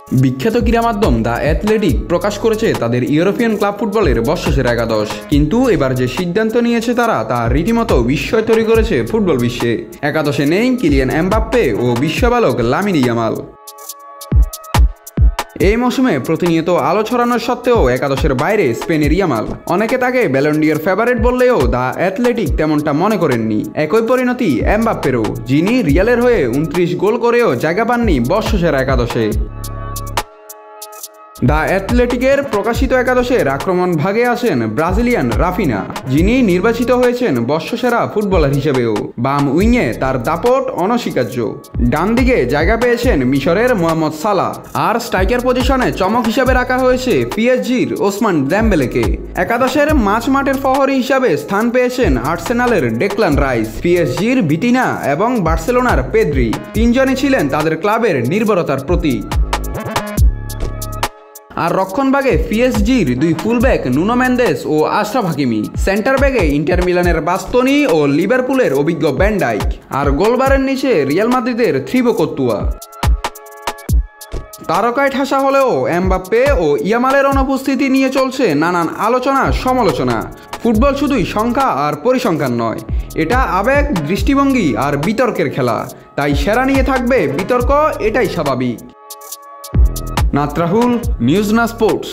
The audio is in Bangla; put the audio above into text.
বিখ্যাত ক্রীড়া মাধ্যম দ্য অ্যাথলেটিক প্রকাশ করেছে তাদের ইউরোপিয়ান ক্লাব ফুটবলের বর্ষসেরা একাদশ। কিন্তু এবার যে সিদ্ধান্ত নিয়েছে তারা তা রীতিমতো বিস্ময় তৈরি করেছে ফুটবল বিশ্বে। একাদশে নেই কিলিয়ান এমবাপ্পে ও বিশ্ববালক লামিন ইয়ামাল। এই মৌসুমে প্রতিনিয়ত আলো ছড়ানোর সত্ত্বেও একাদশের বাইরে স্পেনের ইয়ামাল। অনেকে তাকে ব্যালন ডি'র ফেভারিট বললেও দ্য অ্যাথলেটিক তেমনটা মনে করেননি। একই পরিণতি এমবাপ্পেরও, যিনি রিয়ালের হয়ে 29 গোল করেও জায়গা পাননি বর্ষসেরা একাদশে। দ্য অ্যাথলেটিকের প্রকাশিত একাদশের আক্রমণ ভাগে আছেন ব্রাজিলিয়ান রাফিনা, যিনি নির্বাচিত হয়েছেন বর্ষসেরা ফুটবলার হিসেবেও। বাম উইংয়ে তার দাপট অনস্বীকার্য। ডান দিকে জায়গা পেয়েছেন মিশরের মোহাম্মদ সালাহ, আর স্ট্রাইকার পজিশনে চমক হিসাবে রাখা হয়েছে পিএসজির ওসমান দেমবেলেকে। একাদশের মাঠের প্রহরী হিসাবে স্থান পেয়েছেন আর্সেনালের ডেকলান রাইস, পিএসজির ভিতিনা এবং বার্সেলোনার পেদ্রি। তিনজনই ছিলেন তাদের ক্লাবের নির্ভরতার প্রতীক। আর রক্ষণভাগে পিএসজির দুই ফুলব্যাক নুনো মেন্দেস ও আশরাফ হাকিমি, সেন্টার ব্যাগে ইন্টার মিলানের বাস্তনি ও লিভারপুলের অভিজ্ঞ ভ্যান ডাইক, আর গোলবারের নিচে রিয়াল মাদ্রিদের থিবো কর্তুয়া। তারকায় ঠাসা হলেও এমবাপ্পে ও ইয়ামালের অনুপস্থিতি নিয়ে চলছে নানান আলোচনা সমালোচনা। ফুটবল শুধুই সংখ্যা আর পরিসংখ্যান নয়, এটা আবেগ, দৃষ্টিভঙ্গি আর বিতর্কের খেলা। তাই সেরা নিয়ে থাকবে বিতর্ক, এটাই স্বাভাবিক। নাত রাহুল, নিউজ না স্পোর্টস।